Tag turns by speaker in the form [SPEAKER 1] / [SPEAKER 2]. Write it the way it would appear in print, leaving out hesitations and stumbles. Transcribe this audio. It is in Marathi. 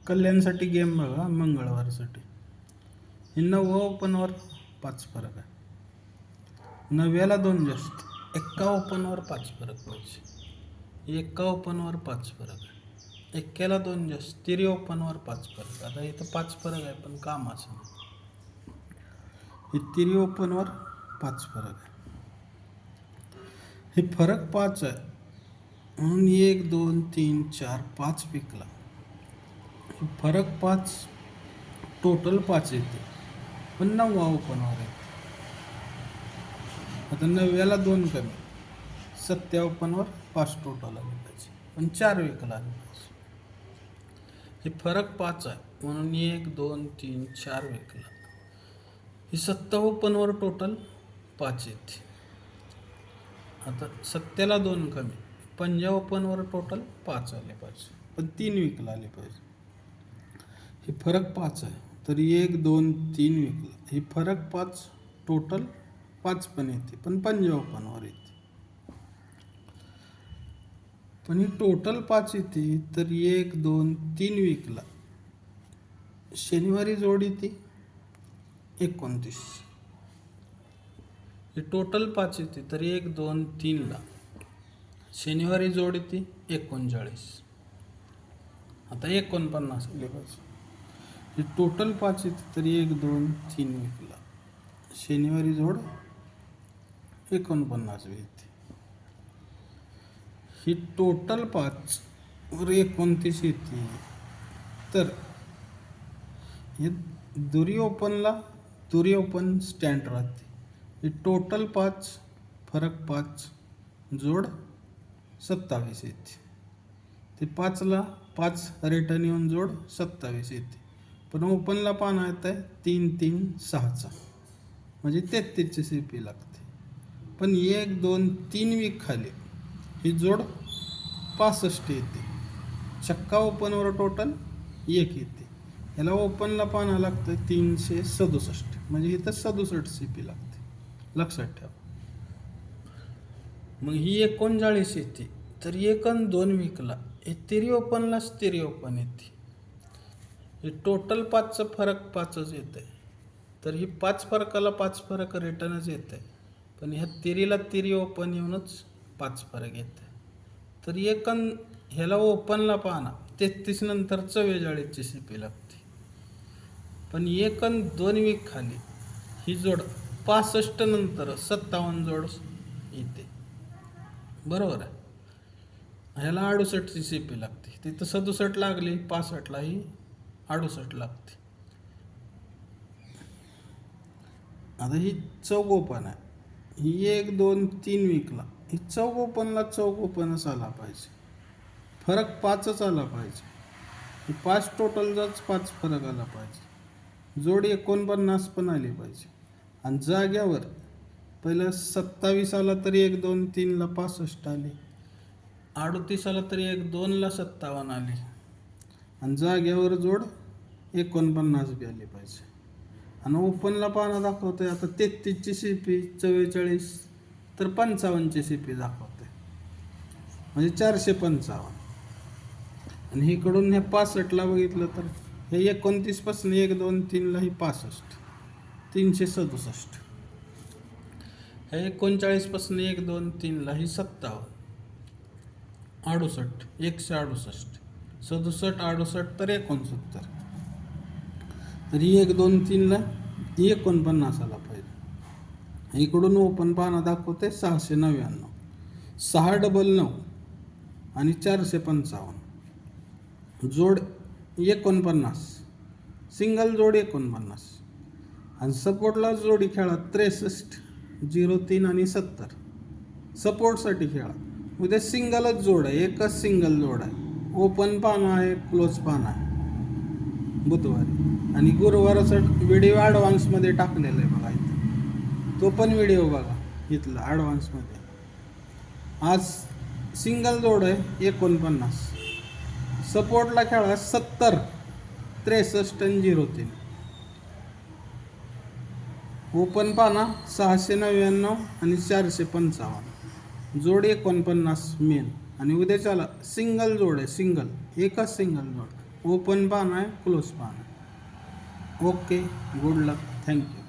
[SPEAKER 1] कल्याणसाठी गेम बघा मंगळवारसाठी. हे 9 ओपनवर 5 फरक आहे. 9ला 2 जास्त. 1 ओपनवर 5 फरक पाहिजे. 1 ओपनवर 5 फरक आहे. 1ला 2 जास्त. 3 ओपनवर 5 फरक. आता इथं 5 फरक आहे पण कामाचं नाही. हे 3 ओपनवर 5 फरक आहे. हे फरक 5 आहे म्हणून 1 2 3 4 5 पिकला. फरक 5 टोटल 5 येते पण 9 ओपनवर येते. आता 9ला 2 कमी. 7 ओपनवर 5 टोटल आले पाहिजे पण 4 विकला आले पाहिजे. हे फरक 5 आहे म्हणून 1 2 3 4 विकला. हे 7 ओपनवर टोटल 5 येते. आता 7ला 2 कमी. 5 ओपनवर टोटल 5 आले पाहिजे पण 3 विकला आले पाहिजे. हे फरक 5 आहे तर 1 2 3 विकला. हे फरक 5 टोटल 5 पण येते पण 5 ओपनवर येते. पण हे टोटल 5 येते तर 1 2 3 विकला. शनिवारी जोड येते 29. हे टोटल 5 येते तर 1 2 3ला शनिवारी जोड येते 39. आता 49 आले पाहिजे. हे टोटल 5 येते तर 1 2 3 विकला. शनिवारी जोड 49 येते. ही टोटल 5 वर 29 येते तर हे दुरी ओपन स्टँड राहते. हे टोटल 5 फरक 5 जोड 27 येते. ते 5ला 5 रिटर्न येऊन जोड 27 येते. पण ओपनला पान येत आहे 3 3 6चा म्हणजे 33ची CP लागते. पण 1 2 3 वीक खाली ही जोड 65 येते. छक्का ओपनवर टोटल 1 येते. याला ओपनला पाना लागतं 367 म्हणजे इथं 67 CP लागते. लक्षात ठेवा. मग ही 39 येते तर 1 आणि 2 विकला. हे 3 ओपनलाच 3 ओपन येते. हे टोटल 5चं फरक 5च येत आहे तर ही 5 फरकाला 5 फरक रिटर्नच येत आहे. पण ह्या 3ला 3 ओपन येऊनच 5 फरक येत आहे. तर 1 आणि ह्याला ओपनला पाहना 33 नंतर 44ची CP लागते. पण 1 आणि 2 वीक खाली ही जोड 65 नंतर 57 जोड येते. बरोबर आहे. ह्याला 68ची CP लागते. तिथं 67 लागली 65ला ही 68 लागते. आता ही चौक ओपन आहे. ही 1 2 3 विकला. ही चौक ओपनच आला पाहिजे. फरक 5च आला पाहिजे. ही 5 टोटलचाच 5 फरक आला पाहिजे. जोड 49 पण आली पाहिजे. आणि जाग्यावर पहिलं 27 आला तरी 1 2 3ला 65 आली. 38 आला तरी 1 2ला 57 आली. आणि जाग्यावर जोड 49 बी आली पाहिजे. आणि ओपनला पाना दाखवतोय आता 33ची CP 44 तर 55ची CP दाखवते म्हणजे 455. आणि इकडून हे 65ला बघितलं तर हे 29 पासून 1 2 3ला ही 65 367. हे 39 पासून 1 2 3ला ही 57 68 168 67 68 तर 69. तरी 1 2 3ला 49 आला पाहिजे. इकडून ओपन पाहणं दाखवते 699 699 आणि 455 जोड 49 सिंगल जोड 49. आणि सपोर्टला जोडी खेळा 63 03 आणि 70 सपोर्टसाठी खेळा. उद्या सिंगलच जोड आहे. एकच सिंगल जोड आहे. ओपन पाना आहे क्लोज पाना आहे बुधवारी. आणि गुरुवाराचा व्हिडिओ ॲडव्हान्समध्ये टाकलेला आहे बघा इथं. तो पण व्हिडिओ बघा इथला ॲडव्हान्समध्ये. आज सिंगल जोड आहे 49. सपोर्टला खेळा 70 63 आणि 03. ओपन पाना 699 आणि 455 जोड 49 मेन. आणि उद्याच्याला सिंगल जोड आहे. एकच सिंगल जोड ओपन पान आहे, क्लोज पान आहे. ओके, गुड लक, थँक्यू.